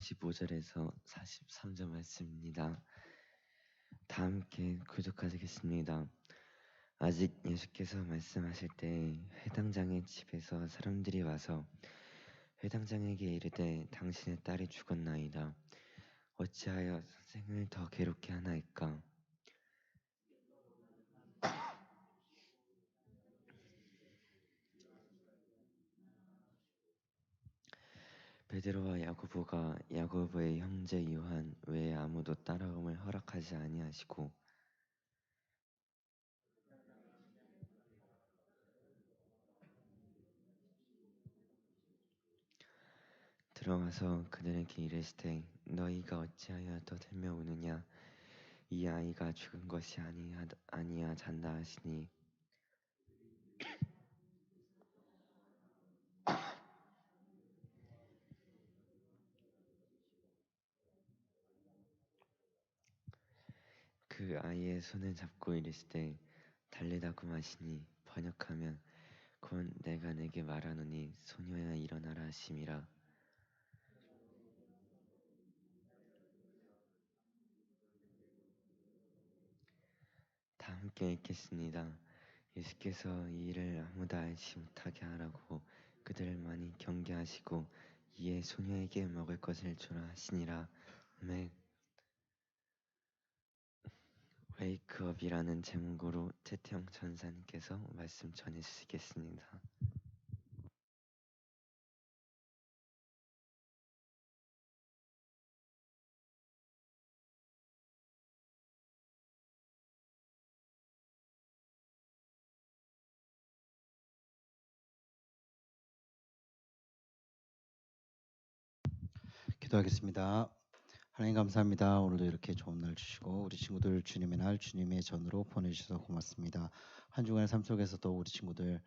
15절에서 43절 말씀입니다. 다 함께 교독하겠습니다. 아직 예수께서 말씀하실 때 회당장의 집에서 사람들이 와서 회당장에게 이르되 당신의 딸이 죽었나이다. 어찌하여 선생을 더 괴롭게 하나이까? 베드로와 야고보가 야고보의 형제 요한 외에 아무도 따라옴을 허락하지 아니하시고 들어가서 그들에게 이르시되 너희가 어찌하여 떠들며 우느냐? 이 아이가 죽은 것이 아니야 잔다 하시니 그 아이의 손을 잡고 이르시되 달리다고 하시니 번역하면 곧 내가 내게 말하노니 소녀야 일어나라 하심이라. 다 함께 읽겠습니다. 예수께서 이 일을 아무도 알지 못하게 하라고 그들을 많이 경계하시고 이에 소녀에게 먹을 것을 주라 하시니라. 아멘. 웨이크업이라는 제목으로 태태영 전사님께서 말씀 전해주시겠습니다. 기도하겠습니다. 하나님 감사합니다. 오늘도 이렇게 좋은 날 주시고 우리 친구들 주님의 날 주님의 전으로 보내주셔서 고맙습니다. 한 주간의 삶 속에서도 우리 친구들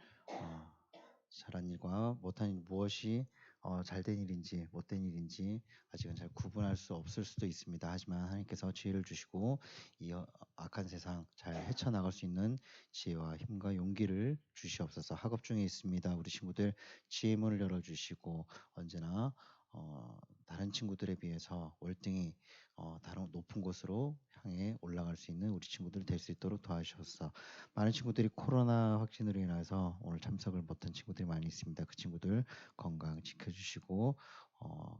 잘한 일과 못한 일 무엇이 잘된 일인지 못된 일인지 아직은 잘 구분할 수 없을 수도 있습니다. 하지만 하나님께서 지혜를 주시고 이 악한 세상 잘 헤쳐나갈 수 있는 지혜와 힘과 용기를 주시옵소서. 학업 중에 있습니다. 우리 친구들 지혜 문을 열어주시고 언제나 다른 친구들에 비해서 월등히 다른 높은 곳으로 향해 올라갈 수 있는 우리 친구들 될 수 있도록 도와주셔서 많은 친구들이 코로나 확진으로 인해서 오늘 참석을 못한 친구들이 많이 있습니다. 그 친구들 건강 지켜주시고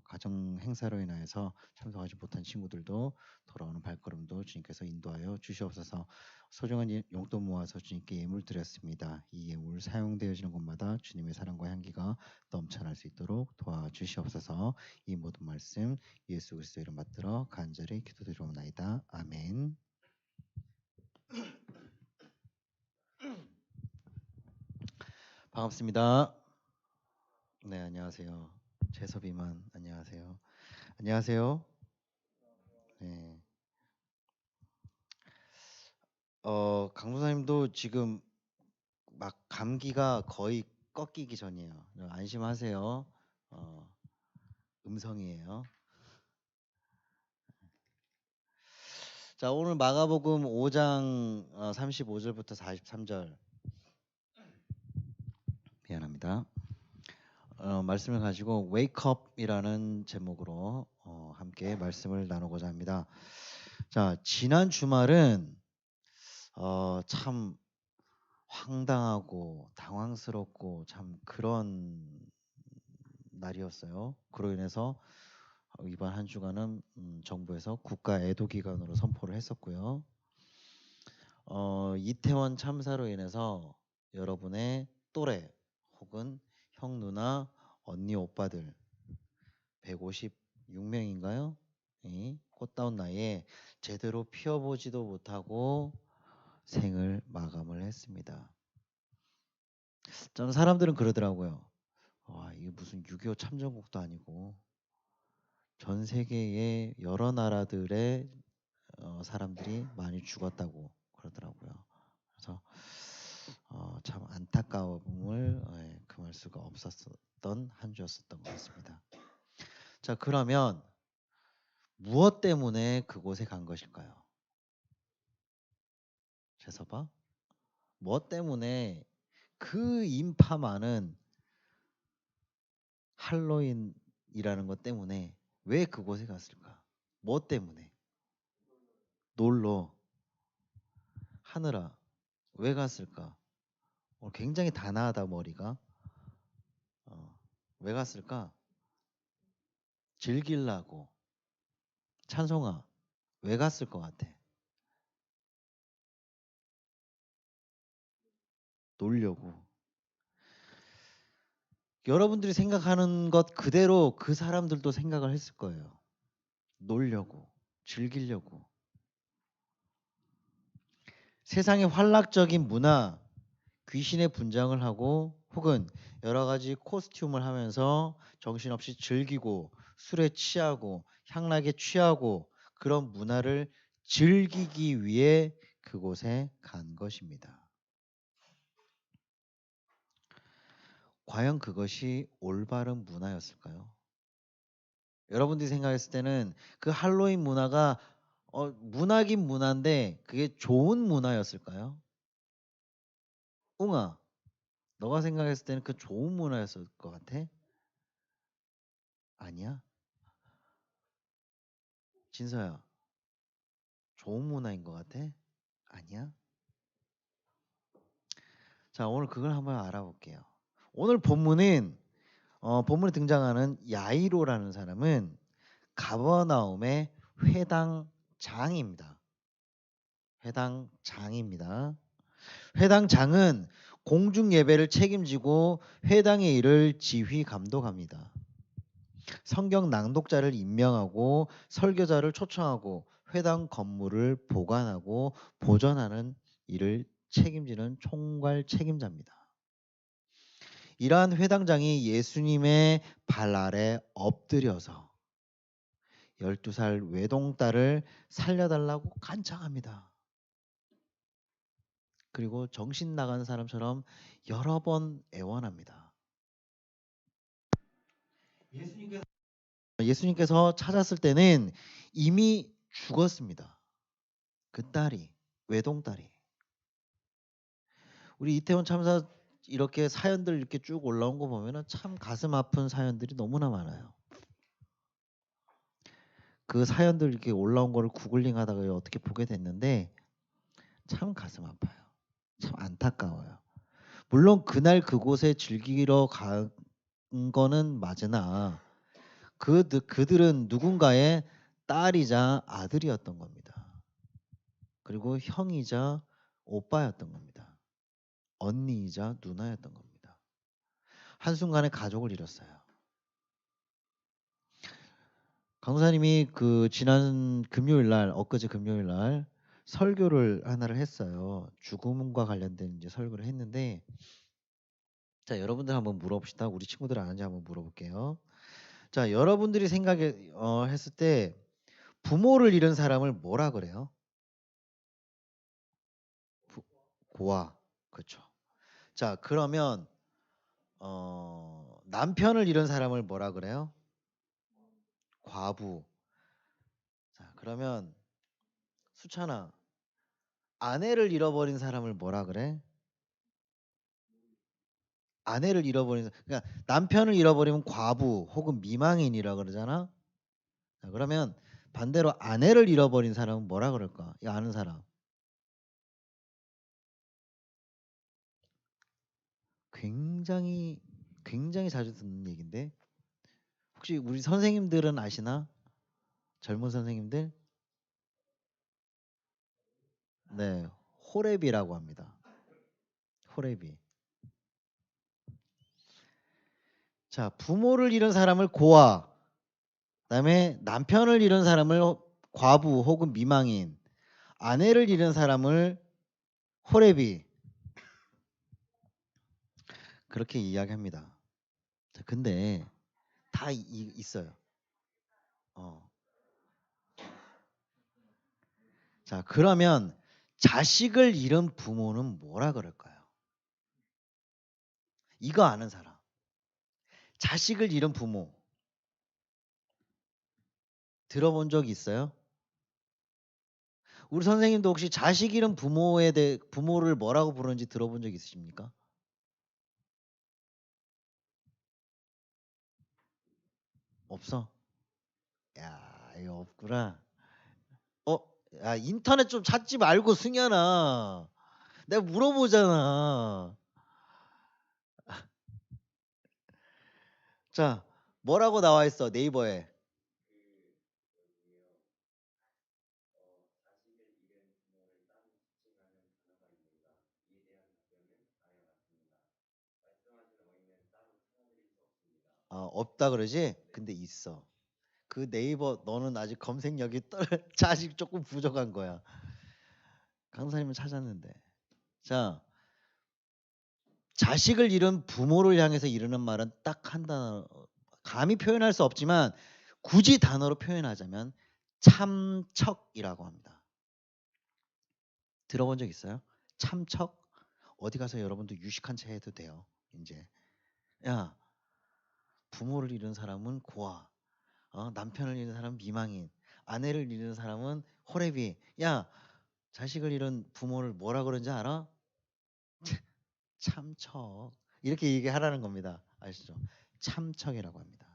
가정 행사로 인해서 참석하지 못한 친구들도 돌아오는 발걸음도 주님께서 인도하여 주시옵소서. 소중한 용돈 모아서 주님께 예물 드렸습니다. 이 예물 사용되어지는 곳마다 주님의 사랑과 향기가 넘쳐날 수 있도록 도와주시옵소서. 이 모든 말씀 예수 그리스도 이름 받들어 간절히 기도드리옵나이다. 아멘. 반갑습니다. 네, 안녕하세요. 재섭이만 안녕하세요. 안녕하세요. 네. 강도사님도 지금 막 감기가 거의 꺾이기 전이에요. 안심하세요. 음성이에요. 자, 오늘 마가복음 5장 35절부터 43절. 미안합니다. 말씀을 가지고 Wake Up이라는 제목으로 함께 말씀을 나누고자 합니다. 자, 지난 주말은 참 황당하고 당황스럽고 참 그런 날이었어요. 그로 인해서 이번 한 주간은 정부에서 국가 애도 기간으로 선포를 했었고요. 이태원 참사로 인해서 여러분의 또래 혹은 형 누나 언니 오빠들 156명인가요? 꽃다운 나이에 제대로 피워보지도 못하고 생을 마감을 했습니다. 저는 사람들은 그러더라고요. 와, 이게 무슨 6.25 참전국도 아니고 전 세계의 여러 나라들의 사람들이 많이 죽었다고 그러더라고요. 그래서 참 안타까움을 금할 수가 없었던 한 주였었던 것 같습니다. 자, 그러면 무엇 때문에 그곳에 간 것일까요? 재서봐. 무엇 때문에 그 인파 많은 할로윈이라는 것 때문에 왜 그곳에 갔을까? 뭐 때문에? 놀러. 하느라. 왜 갔을까? 굉장히 단아하다 머리가. 왜 갔을까? 즐기려고. 찬송아, 왜 갔을 것 같아? 놀려고. 여러분들이 생각하는 것 그대로 그 사람들도 생각을 했을 거예요. 놀려고, 즐기려고. 세상의 활락적인 문화, 귀신의 분장을 하고 혹은 여러 가지 코스튬을 하면서 정신없이 즐기고 술에 취하고 향락에 취하고 그런 문화를 즐기기 위해 그곳에 간 것입니다. 과연 그것이 올바른 문화였을까요? 여러분들이 생각했을 때는 그 할로윈 문화가 문화긴 문화인데 그게 좋은 문화였을까요? 웅아, 너가 생각했을 때는 그 좋은 문화였을 것 같아? 아니야? 진서야, 좋은 문화인 것 같아? 아니야? 자, 오늘 그걸 한번 알아볼게요. 오늘 본문은 본문에 등장하는 야이로라는 사람은 가버나움의 회당장입니다. 회당장입니다. 회당장은 공중 예배를 책임지고 회당의 일을 지휘 감독합니다. 성경 낭독자를 임명하고 설교자를 초청하고 회당 건물을 보관하고 보존하는 일을 책임지는 총괄 책임자입니다. 이러한 회당장이 예수님의 발 아래 엎드려서 12살 외동딸을 살려달라고 간청합니다. 그리고 정신 나간 사람처럼 여러 번 애원합니다. 예수님께서 찾았을 때는 이미 죽었습니다. 그 딸이, 외동딸이. 우리 이태원 참사 이렇게 사연들 이렇게 쭉 올라온 거 보면은 참 가슴 아픈 사연들이 너무나 많아요. 그 사연들 이렇게 올라온 거를 구글링 하다가 어떻게 보게 됐는데 참 가슴 아파요. 참 안타까워요. 물론 그날 그곳에 즐기러 간 거는 맞으나 그들은 누군가의 딸이자 아들이었던 겁니다. 그리고 형이자 오빠였던 겁니다. 언니이자 누나였던 겁니다. 한순간에 가족을 잃었어요. 강사님이 그 지난 금요일 날, 엊그제 금요일 날 설교를 하나를 했어요. 죽음과 관련된 이제 설교를 했는데, 자, 여러분들 한번 물어봅시다. 우리 친구들 아는지 한번 물어볼게요. 자, 여러분들이 생각해 했을 때 부모를 잃은 사람을 뭐라 그래요? 고아. 그렇죠. 자, 그러면 남편을 잃은 사람을 뭐라 그래요? 과부. 자, 그러면 수찬아, 아내를 잃어버린 사람을 뭐라 그래? 아내를 잃어버린 그러니까 남편을 잃어버리면 과부 혹은 미망인이라 그러잖아. 자, 그러면 반대로 아내를 잃어버린 사람은 뭐라 그럴까? 이 아는 사람. 굉장히 굉장히 자주 듣는 얘기인데 혹시 우리 선생님들은 아시나? 젊은 선생님들? 네, 호랩이라고 합니다. 호랩이. 자, 부모를 잃은 사람을 고아, 그다음에 남편을 잃은 사람을 과부 혹은 미망인, 아내를 잃은 사람을 호랩이 그렇게 이야기합니다. 자, 근데 다 있어요. 자, 그러면 자식을 잃은 부모는 뭐라 그럴까요? 이거 아는 사람. 자식을 잃은 부모. 들어본 적 있어요? 우리 선생님도 혹시 자식 잃은 부모를 뭐라고 부르는지 들어본 적 있으십니까? 없어? 야, 이거 없구나. 야, 인터넷 좀 찾지 말고 승현아. 내가 물어보잖아. 자, 뭐라고 나와 있어 네이버에? 없다 그러지? 근데 있어. 그 네이버 너는 아직 검색력이 아직 조금 부족한 거야. 강사님은 찾았는데. 자, 자식을 잃은 부모를 향해서 이르는 말은 딱 한 단어. 감히 표현할 수 없지만 굳이 단어로 표현하자면 참척이라고 합니다. 들어본 적 있어요? 참척? 어디 가서 여러분도 유식한 채 해도 돼요. 이제 야, 부모를 잃은 사람은 고아, 남편을 잃은 사람은 미망인, 아내를 잃은 사람은 호레비. 야, 자식을 잃은 부모를 뭐라 그런지 알아? 참척. 이렇게 얘기하라는 겁니다. 아시죠? 참척이라고 합니다.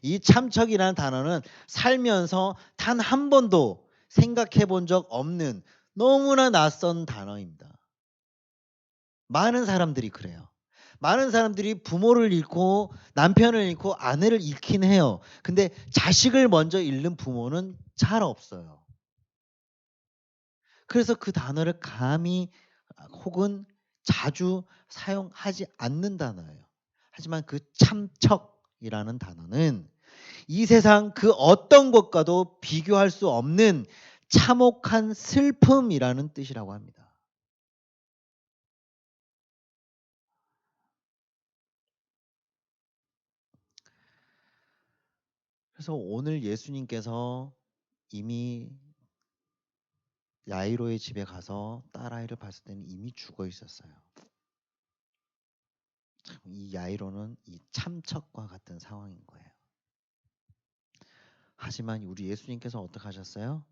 이 참척이라는 단어는 살면서 단 한 번도 생각해 본 적 없는 너무나 낯선 단어입니다. 많은 사람들이 그래요. 많은 사람들이 부모를 잃고 남편을 잃고 아내를 잃긴 해요. 근데 자식을 먼저 잃는 부모는 잘 없어요. 그래서 그 단어를 감히 혹은 자주 사용하지 않는 단어예요. 하지만 그 참척이라는 단어는 이 세상 그 어떤 것과도 비교할 수 없는 참혹한 슬픔이라는 뜻이라고 합니다. 그래서 오늘 예수님께서 이미 야이로의 집에 가서 딸아이를 봤을 때는 이미 죽어 있었어요. 이 야이로는 이 참척과 같은 상황인 거예요. 하지만 우리 예수님께서 어떻게 하셨어요?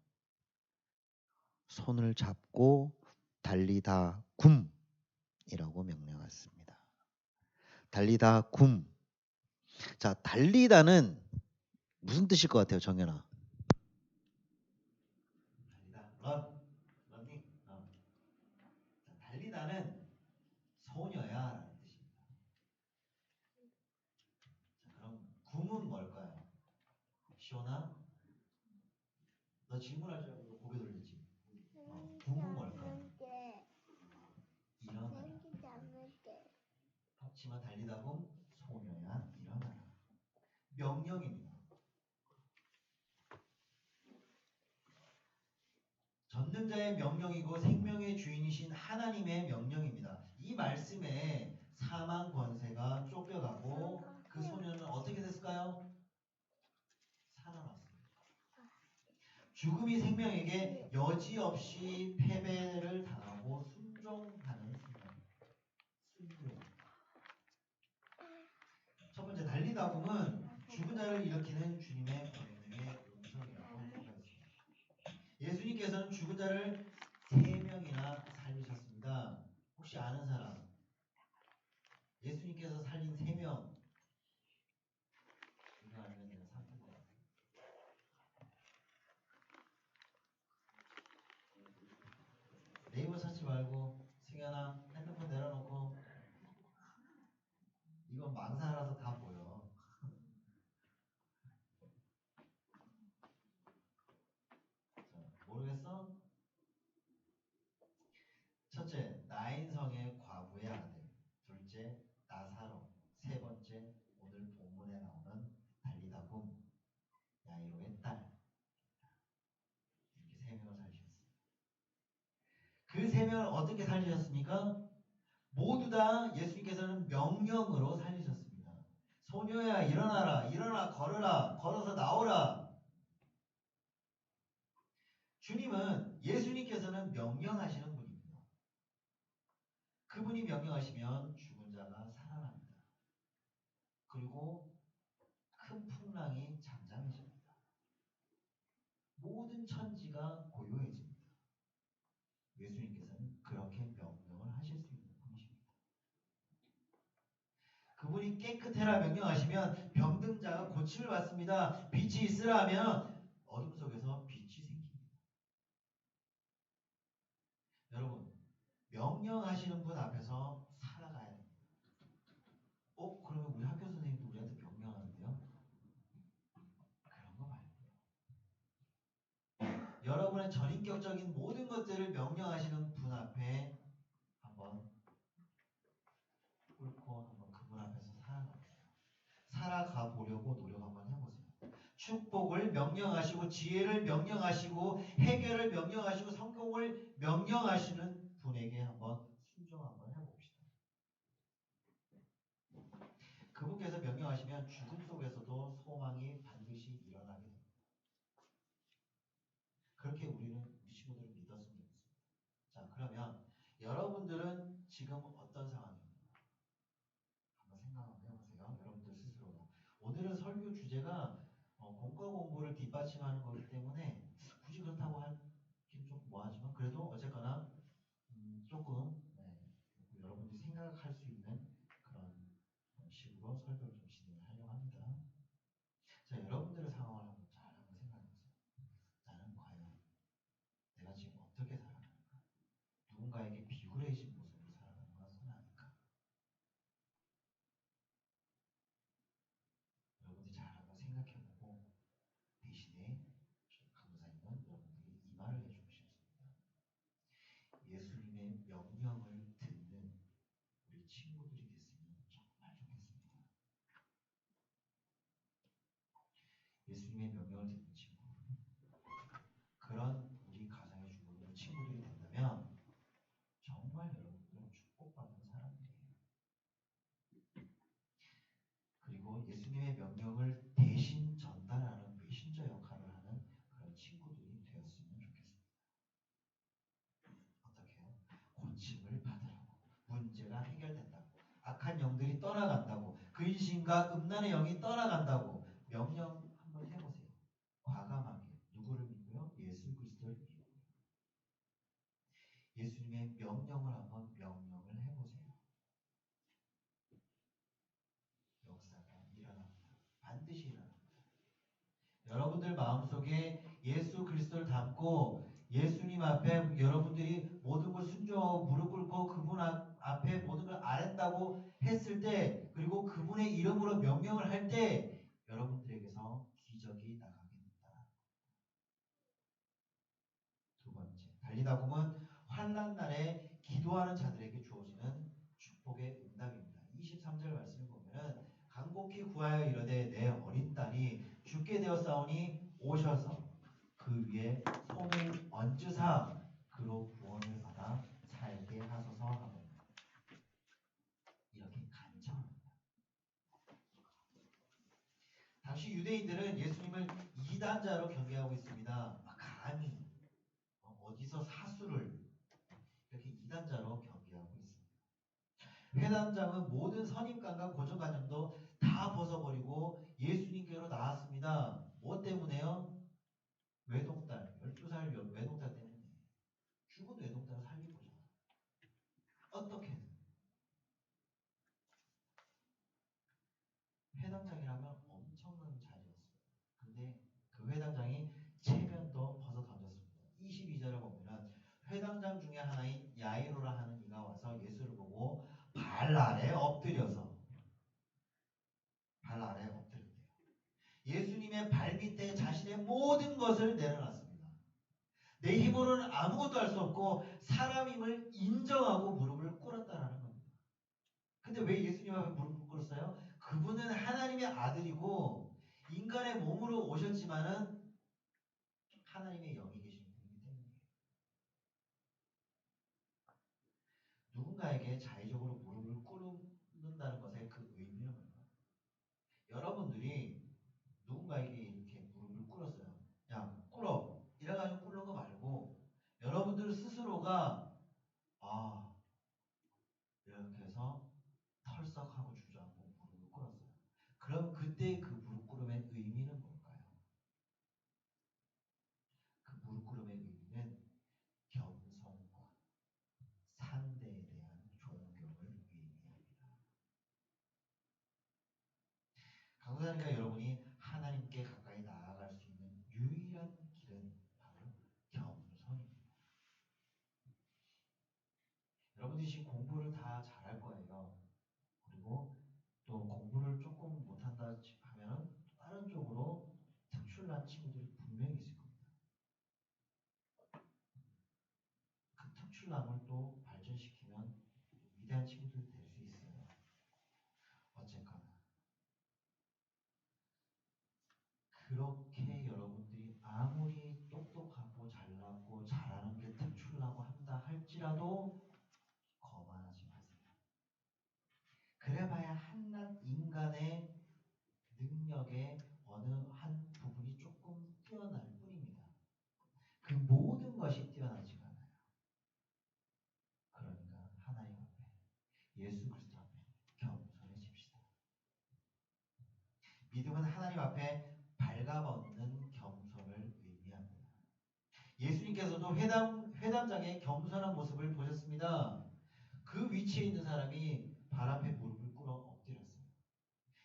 손을 잡고 달리다 굼이라고 명령했습니다. 달리다 굼. 자, 달리다는 무슨 뜻일 것 같아요, 정연아? 달리다, 러닝. 자, 달리다는 소녀야라는 뜻입니다. 자, 그럼 굼은 뭘까요? 시원아, 너 질문할 줄 알고 고개 돌렸지? 굼은 뭘까요? 일어나라. 합치면 달리다 굼, 소녀야 일어나라. 명령입니다. 전능자의 명령이고 생명의 주인이신 하나님의 명령입니다. 이 말씀에 사망 권세가 쫓겨가고 그 소녀는 어떻게 됐을까요? 살아났습니다. 죽음이 생명에게 여지없이 패배를 당하고 순종하는 순간. 순종. 첫 번째 달리다굼은 죽은 자를 일으키는 주님의 권능의 음성이라고 할 수가 있습니다. 예수님께서는 죽은 자를 3명이나 살리셨습니다. 혹시 아는 사람? 예수님께서 살린 3명. 이거 아니면 내가 상품 것 같아요. 네이버 찾지 말고 승현아 핸드폰 내려놓고 이건 망사라서 다 보여. 자, 모르겠어? 첫째, 나인성의 과부의 아들. 둘째, 나사로. 세 번째, 오늘 본문에 나오는 달리다굼, 야이로의 딸. 이렇게 3명을 살리셨습니다. 그 3명을 어떻게 살리셨습니까? 모두 다 예수님께서는 명령으로 살리셨습니다. 소녀야 일어나라, 일어나 걸으라, 걸어서 나오라. 주님은 예수님께서는 명령하시는 분입니다. 그분이 명령하시면 죽은 자가 살아납니다. 그리고 큰 풍랑이 잠잠해집니다. 모든 천지가 고요해집니다. 예수님께서는 그렇게 명령을 하실 수 있는 분이십니다. 그분이 물이 깨끗해라 명령하시면 병든 자가 고침을 받습니다. 빛이 있으라 하면 어둠 속에서 빛이 생깁니다. 여러분, 명령하시는 분 앞에서 살아가야 됩니다. 그러면 우리 학교 선생님도 우리한테 명령하는데요? 그런 거 말고요. 여러분의 전인격적인 모든 것들을 명령하시는 분 앞에 한번 꿇고 한번 그분 앞에서 살아가 보려고 노력 한번 해보세요. 축복을 명령하시고 지혜를 명령하시고 해결을 명령하시고 성공을 명령하시는 분에게 한번 순종 한번 해봅시다. 그분께서 명령하시면 죽음 속에서도 소망이 반드시 일어나게 됩니다. 그렇게 우리 친구들을 믿었으면 좋겠습니다. 자, 그러면 여러분들은 지금 어떤 상황입니까? 한번 생각 한번 해보세요. 여러분들 스스로. 오늘은 설교 주제가 공과 공부를 뒷받침하는 거기 때문에 굳이 그렇다고 하기는 좀 뭐하지만 그래도 어쨌거나 조금 여러분들이 생각할 수 있는 그런 식으로 설교를 좀 진행하려고 합니다. 자, 여러분들의 상황을 한번 잘 한번 생각해보세요. 나는 과연 내가 지금 어떻게 살아가는가? 누군가에게 비굴해진 모습으로 살아가는 것은 아닐까? 여러분들이 잘 한번 생각해보고 대신에 강사님은 여러분들에게 이 말을 해주고 싶습니다. 예수님의 명령을 듣는 우리 친구들이 됐으면 정말 좋겠습니다. 예수님의 명령을 듣는 친구. 그런 우리 가정의 주부들 친구들이 된다면 정말 여러분들은 축복받는 사람들이에요. 그리고 예수님의 명령을 대신 전달하는 메신저 역할을 하는 그런 친구들이 되었으면 좋겠습니다. 어떻게요? 고침을 받으라고, 문제가 해결된다고, 악한 영들이 떠나간다고, 근심과 음란의 영이 떠나간다고 명령 한번 해보세요. 과감하게 누구를 믿고요? 예수 그리스도를 믿고요. 예수님의 명령을 한번 명령을 해보세요. 역사가 일어납니다. 반드시 일어납니다. 여러분들 마음속에 예수 그리스도를 담고 예수님 앞에 여러분들이 모든 걸 순종하고 무릎 꿇고 그분 앞에 모든 걸 아랜다고 했을 때, 그리고 그분의 이름으로 명령을 할 때 여러분들에게서 기적이 나가게 된다. 두 번째, 달리다봄은 환난 날에 기도하는 자들에게 주어지는 축복의 응답입니다. 23절 말씀을 보면은 간곡히 구하여 이르되 내 어린 딸이 죽게 되었사오니 오셔서 그 위에 손을 얹으사 그로 구원을 받아 살게 하소서 하고 이렇게 간청합니다. 당시 유대인들은 예수님을 이단자로 경계하고 있습니다. 감히 어디서 사수를 이렇게 이단자로 경계하고 있습니다. 회당장은 모든 선입관과 고정관념도 다 벗어버리고 예수님께로 나왔습니다. 뭐 때문에요? 외동딸, 12살 외동딸 때문에. 죽은 외동딸을 살리고자. 어떻게든. 회당장이라면 엄청난 자리였어요. 근데 그 회당장이 체면도 벗어 던졌습니다. 22절을 보면은 회당장 중에 하나인 야이로라 하는 이가 와서 예수를 보고 발 아래 엎드렸대요. 예수님의 발 밑에 자신의 모든 것을 내려놨습니다. 내 힘으로는 아무것도 할 수 없고 사람임을 인정하고 무릎을 꿇었다라는 겁니다. 근데 왜 예수님 앞에 무릎을 꿇었어요? 그분은 하나님의 아들이고 인간의 몸으로 오셨지만은 하나님의 영이 계신 분이기 때문이에요. 누군가에게 자의적으로 무릎을 꿇는다는 것의 그 의미는 뭘까요? 여러분들이 누군가에게 이렇게 무릎을 꿇었어요. 야, 꿇어. 이래가지고 꿇는 거 말고 여러분들 스스로가 이렇게 해서 털썩하고 주저앉고 무릎을 꿇었어요. 그럼 그때 그 무릎 꿇음의 의미는 뭘까요? 그 무릎 꿇음의 의미는 겸손과 상대에 대한 존경, 그러니까 여러분이 하나님께 가까이 나아갈 수 있는 유일한 길은 바로 겸손입니다. 여러분들이 지금 공부를 다 잘할 거예요. 그리고 또 공부를 조금 못한다 하면은 다른 쪽으로 특출난 친구들이 분명히 있을 겁니다. 그 특출남을 또 발전시키면 위대한 친구들이 될 수 있어요. 어쨌거나 그렇게 여러분들이 아무리 똑똑하고 잘나고 잘하는 게 특출나고 한다 할지라도 거만하지 마세요. 그래봐야 한낱 인간의 능력의 어느 한 부분이 조금 뛰어날 뿐입니다. 그 모든 것이 뛰어나지가 않아요. 그러니까 하나님 앞에, 예수 그리스도 앞에 겸손해집시다. 믿음은 하나님 앞에 발가벗는 겸손을 의미합니다. 예수님께서도 회당장의 겸손한 모습을 보셨습니다. 그 위치에 있는 사람이 발 앞에 무릎을 꿇어 엎드렸어요.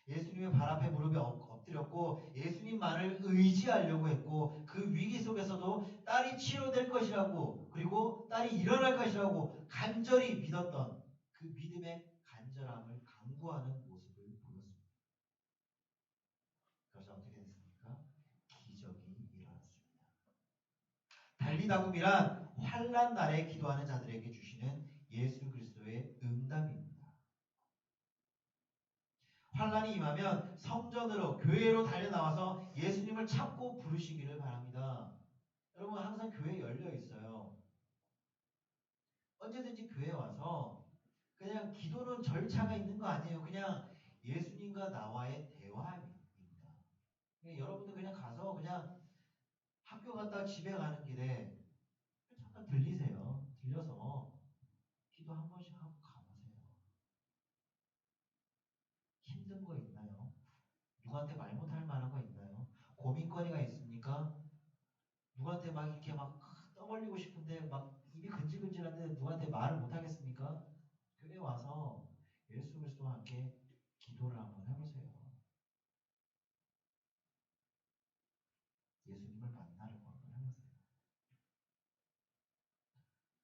예수님의 발 앞에 무릎에 엎드렸고 예수님만을 의지하려고 했고 그 위기 속에서도 딸이 치료될 것이라고 그리고 딸이 일어날 것이라고 간절히 믿었던 그 믿음의 간절함을 강구하는 모습을 보였습니다. 그래서 어떻게 됐습니까? 기적이 일어났습니다. 달리다굼이란 환난 날에 기도하는 자들에게 주시는 예수 그리스도의 응답입니다. 환난이 임하면 성전으로 교회로 달려나와서 예수님을 찾고 부르시기를 바랍니다. 여러분 항상 교회 열려 있어요. 언제든지 교회 와서 그냥 기도는 절차가 있는 거 아니에요. 그냥 예수님과 나와의 대화입니다. 여러분들 그냥 가서 그냥 학교 갔다 집에 가는 길에 잠깐 들리세요. 들려서 기도 한 번씩 하고 가보세요. 힘든 거 있나요? 누구한테 말 못할 만한 거 있나요? 고민거리가 있습니까? 누구한테 막 이렇게 막 떠벌리고 싶은데 막 입이 근질근질한데 누구한테 말을 못하겠습니까? 교회 와서 예수 그리스도와 함께 기도를 한번 해보세요. 예수님을 만나려고 한번 해보세요.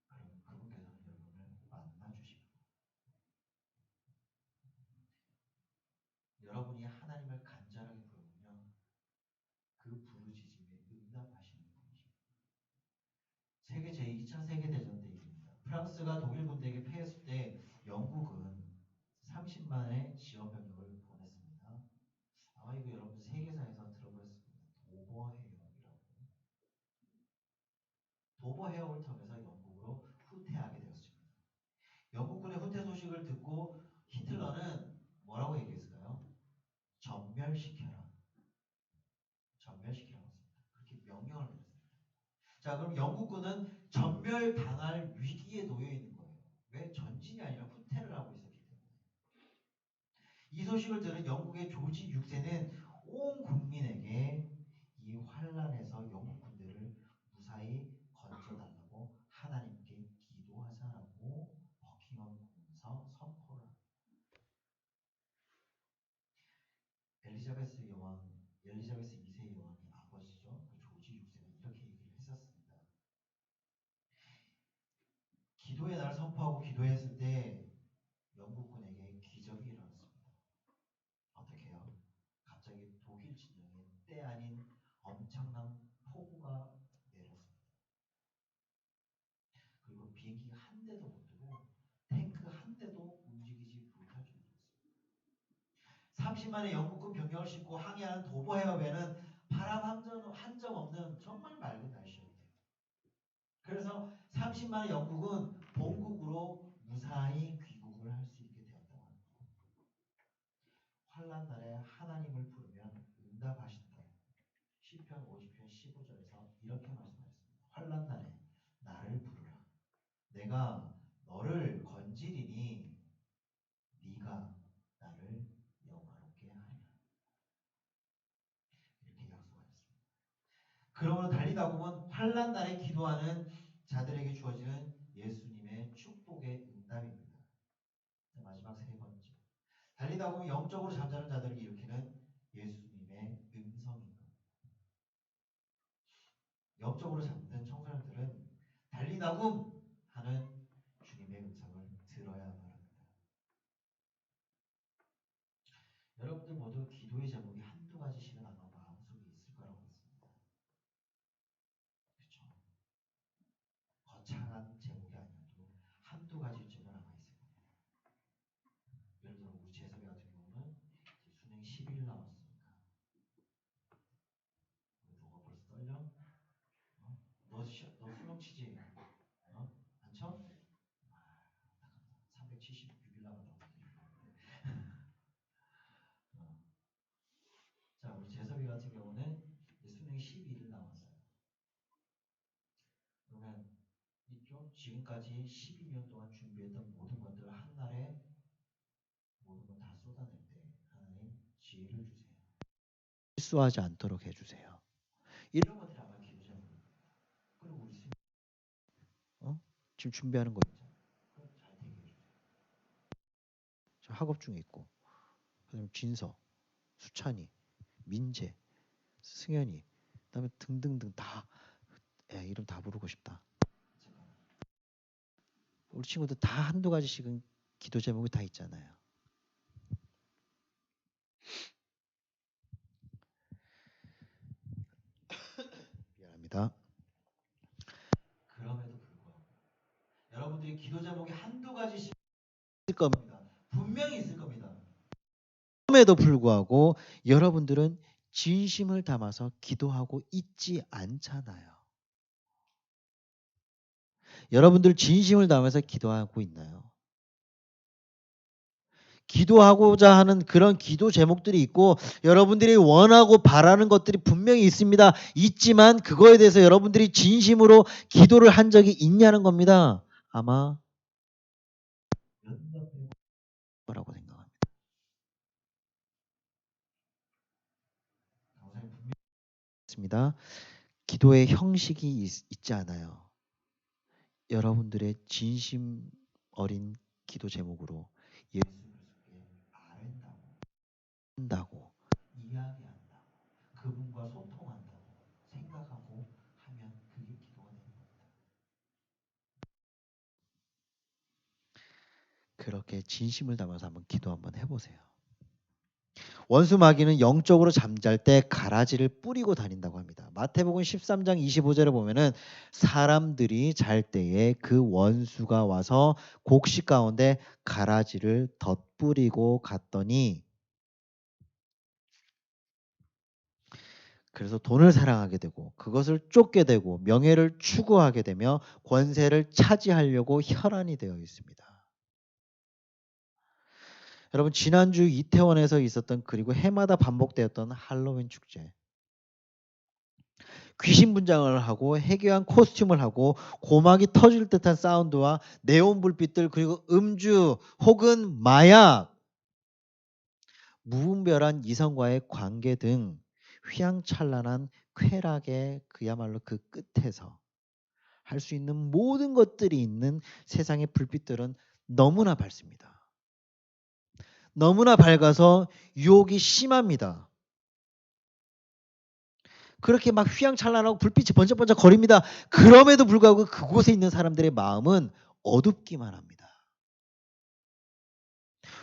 그러면 그분께서는 여러분을 만나주십니다. 여러분이 하나님을 간절하게 부르면요. 그 부르짖음에 응답하시는 분이십니다. 세계 제2차 세계대전 때 일입니다. 프랑스가 독일 군대에게 패했을 때 영국은 30만의 지원병력을 보냈습니다. 아마 이거 여러분 세계사에서 들어보셨을 겁니다. 도버해협이라고. 도버해협을 통해서 영국으로 후퇴하게 되었습니다. 영국군의 후퇴 소식을 듣고 히틀러는 뭐라고 얘기했을까요? 전멸시켜라. 전멸시키라고 했습니다. 그렇게 명령을 내렸습니다. 자, 그럼 영국군은 전멸당할 위기에 놓여 있는 거예요. 왜? 전진이 아니라 후퇴를 하고 있었기 때문에. 이 소식을 들은 영국의 조지 6세는 온 국민에게 이 환란에서 영국 군대를 무사히 건져달라고 하나님께 기도하자라고 버킹엄 궁에서 선포를 합니다. 엘리자베스 2세 여왕의 아버지죠. 그 조지 6세는 이렇게 얘기를 했었습니다. 기도의 날을 선포하고 기도했을 때 영국군에게 기적이 일어났습니다. 어떻게 해요? 갑자기 독일 진영에 때 아닌 엄청난 폭우가 내렸습니다. 그리고 비행기 한 대도 못 뜨고 탱크 한 대도 움직이지 못할 정도였습니다. 30만의 영국군 병력을 싣고 항해하는 도보 해협에는 바람 한 점 없는 정말 맑은 날씨였대요. 그래서 30만의 영국은 본국으로 무사히 귀국을 할 수 있게 되었다고 합니다. 환난 날에 하나님을 부르면 응답하신다. 시편 50편 15절에서 이렇게 말씀하셨습니다. 환난 날에 나를 부르라. 내가 너를 건지리니 네가 나를 영화롭게 하리라. 이렇게 약속하셨습니다. 그러므로 달리다 보면 환난 날에 기도하는 자들에게 주어지는 예수님의 축복의 응답입니다. 마지막 세 번째. 달리다 보면 영적으로 잠자는 자들을 일으키는 예수님의 음성인 겁니다. 영적으로 잠든 청소년들은 달리다굼 하는 주님의 음성을 들어야 바랍니다. 여러분들 모두 기도의 제목이 한두 가지씩은 아마 마음속에 있을 거라고 믿습니다. 그렇죠? 거창한 제목이 아니어도 한두 가지쯤은 아마 있을 겁니다. 예를 들어 우리 재섭이 같은 경우는 이제 수능 10일 남았으니까 너가 벌써 떨려? 너 수능 치지? 안 쳐? 376일 남았다고 자, 우리 재섭이 같은 경우는 이제 수능 12일 남았어요. 그러면 있죠? 지금까지 12년 동안 준비했던 모든 것들을 한날에 모든 걸 다 쏟아낼 때 하나님 지혜를 주세요. 실수하지 않도록 해주세요. 이런 것들이 아마 기도 제목입니다. 그리고 우리 지금 준비하는 거 그럼 잘 되게 해주세요. 지금 학업 중에 있고, 그다음에 진서, 수찬이, 민재, 승현이, 그다음에 등등등 다 이름 다 부르고 싶다. 잠깐만. 우리 친구들 다 한두 가지씩은 기도 제목이 다 있잖아요. 미안합니다. 그럼에도 불구하고 여러분들이 기도 제목이 한두 가지씩 있을 겁니다. 분명히 있을 겁니다. 그럼에도 불구하고 여러분들은 진심을 담아서 기도하고 있지 않잖아요. 여러분들 진심을 담아서 기도하고 있나요? 기도하고자 하는 그런 기도 제목들이 있고 여러분들이 원하고 바라는 것들이 분명히 있습니다. 있지만 그거에 대해서 여러분들이 진심으로 기도를 한 적이 있냐는 겁니다. 아마 거라고 생각합니다. 있습니다. 기도의 형식이 있지 않아요. 여러분들의 진심 어린 기도 제목으로 예수 그리스도께 한다고 이야기한다고 그분과 소통한다고 생각하고 하면 그게 기도가 되는 겁니다. 그렇게 진심을 담아서 한번 기도 한번 해보세요. 원수 마귀는 영적으로 잠잘 때 가라지를 뿌리고 다닌다고 합니다. 마태복음 13장 25절에 보면은 사람들이 잘 때에 그 원수가 와서 곡식 가운데 가라지를 덧뿌리고 갔더니 그래서 돈을 사랑하게 되고 그것을 쫓게 되고 명예를 추구하게 되며 권세를 차지하려고 혈안이 되어 있습니다. 여러분 지난주 이태원에서 있었던 그리고 해마다 반복되었던 할로윈 축제 귀신 분장을 하고 해괴한 코스튬을 하고 고막이 터질 듯한 사운드와 네온 불빛들 그리고 음주 혹은 마약 무분별한 이성과의 관계 등 휘황찬란한 쾌락의 그야말로 그 끝에서 할 수 있는 모든 것들이 있는 세상의 불빛들은 너무나 밝습니다. 너무나 밝아서 유혹이 심합니다. 그렇게 막 휘황찬란하고 불빛이 번쩍번쩍 거립니다. 그럼에도 불구하고 그곳에 있는 사람들의 마음은 어둡기만 합니다.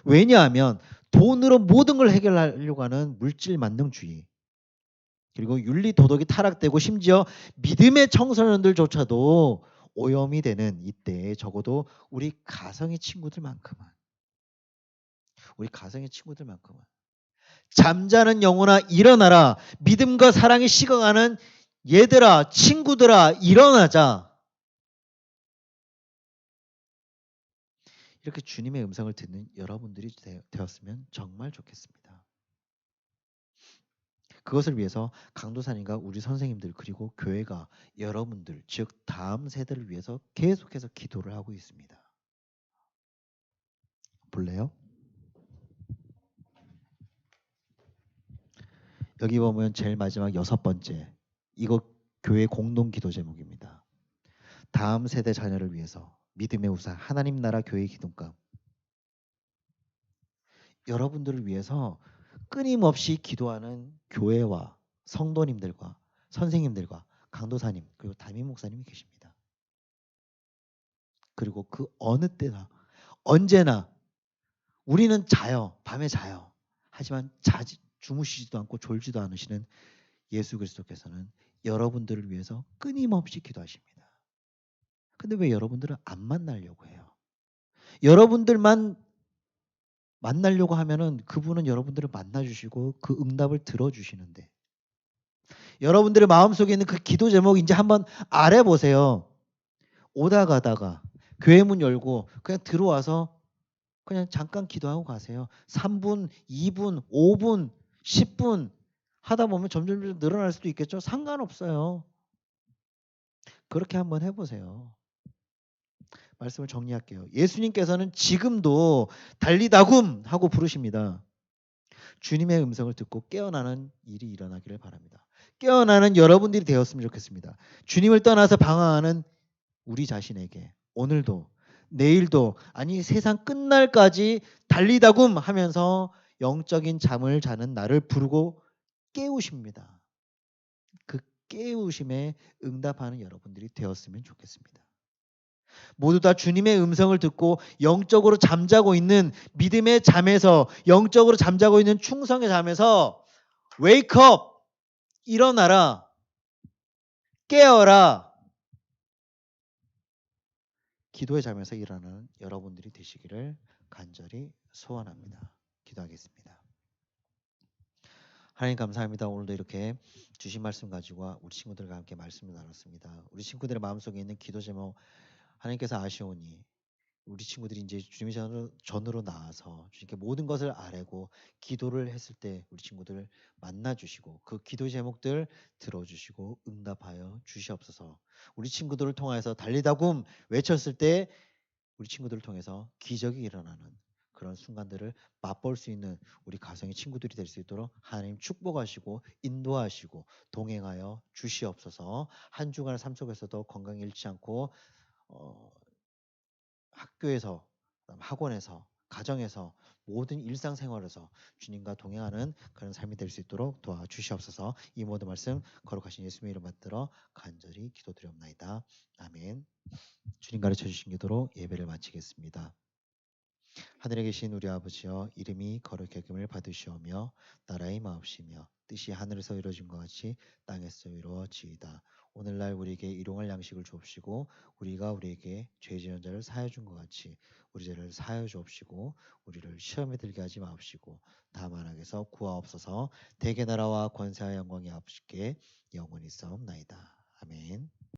왜냐하면 돈으로 모든 걸 해결하려고 하는 물질 만능주의 그리고 윤리 도덕이 타락되고 심지어 믿음의 청소년들조차도 오염이 되는 이때에 적어도 우리 가정의 친구들만큼은 잠자는 영혼아 일어나라. 믿음과 사랑이 식어가는 얘들아 친구들아 일어나자. 이렇게 주님의 음성을 듣는 여러분들이 되었으면 정말 좋겠습니다. 그것을 위해서 강도사님과 우리 선생님들 그리고 교회가 여러분들 즉 다음 세대를 위해서 계속해서 기도를 하고 있습니다. 볼래요? 여기 보면 제일 마지막 6번째 이거 교회 공동 기도 제목입니다. 다음 세대 자녀를 위해서 믿음의 우상 하나님 나라 교회 기둥감 여러분들을 위해서 끊임없이 기도하는 교회와 성도님들과 선생님들과 강도사님 그리고 담임 목사님이 계십니다. 그리고 그 어느 때나 언제나 우리는 자요. 밤에 자요. 하지만 주무시지도 않고 졸지도 않으시는 예수 그리스도께서는 여러분들을 위해서 끊임없이 기도하십니다. 근데 왜 여러분들은 안 만나려고 해요? 여러분들만 만나려고 하면은 그분은 여러분들을 만나주시고 그 응답을 들어주시는데 여러분들의 마음속에 있는 그 기도 제목 이제 한번 알아보세요. 오다 가다가 교회 문 열고 그냥 들어와서 그냥 잠깐 기도하고 가세요. 3분, 2분, 5분, 10분 하다 보면 점점 늘어날 수도 있겠죠. 상관없어요. 그렇게 한번 해보세요. 말씀을 정리할게요. 예수님께서는 지금도 달리다굼 하고 부르십니다. 주님의 음성을 듣고 깨어나는 일이 일어나기를 바랍니다. 깨어나는 여러분들이 되었으면 좋겠습니다. 주님을 떠나서 방황하는 우리 자신에게 오늘도 내일도 아니 세상 끝날까지 달리다굼 하면서 영적인 잠을 자는 나를 부르고 깨우십니다. 그 깨우심에 응답하는 여러분들이 되었으면 좋겠습니다. 모두 다 주님의 음성을 듣고 영적으로 잠자고 있는 믿음의 잠에서 영적으로 잠자고 있는 충성의 잠에서 wake up 일어나라 깨어라 기도의 잠에서 일어나는 여러분들이 되시기를 간절히 소원합니다. 기도하겠습니다. 하나님 감사합니다. 오늘도 이렇게 주신 말씀 가지고 우리 친구들과 함께 말씀을 나눴습니다. 우리 친구들의 마음속에 있는 기도 제목 하나님께서 아시오니 우리 친구들이 이제 주님의 전으로 나와서 주님께 모든 것을 아뢰고 기도를 했을 때 우리 친구들을 만나주시고 그 기도 제목들 들어주시고 응답하여 주시옵소서. 우리 친구들을 통해서 달리다굼 외쳤을 때 우리 친구들을 통해서 기적이 일어나는 그런 순간들을 맛볼 수 있는 우리 가정의 친구들이 될 수 있도록 하나님 축복하시고 인도하시고 동행하여 주시옵소서. 한 주간의 삶 속에서도 건강 잃지 않고 학교에서 학원에서 가정에서 모든 일상생활에서 주님과 동행하는 그런 삶이 될 수 있도록 도와주시옵소서. 이 모든 말씀 거룩하신 예수님의 이름 받들어 간절히 기도드리옵나이다. 아멘. 주님 가르쳐 주신 기도로 예배를 마치겠습니다. 하늘에 계신 우리 아버지여 이름이 거룩히 여김을 받으시오며 나라의 마옵시며 뜻이 하늘에서 이루어진 것 같이 땅에서 이루어지이다. 오늘날 우리에게 일용할 양식을 주옵시고 우리가 우리에게 죄 지은 자를 사하여 준 것 같이 우리 죄를 사하여 주옵시고 우리를 시험에 들게 하지 마옵시고 다만 악에서 구하옵소서. 대개 나라와 권세와 영광이 아버지께 영원히 있사옵나이다.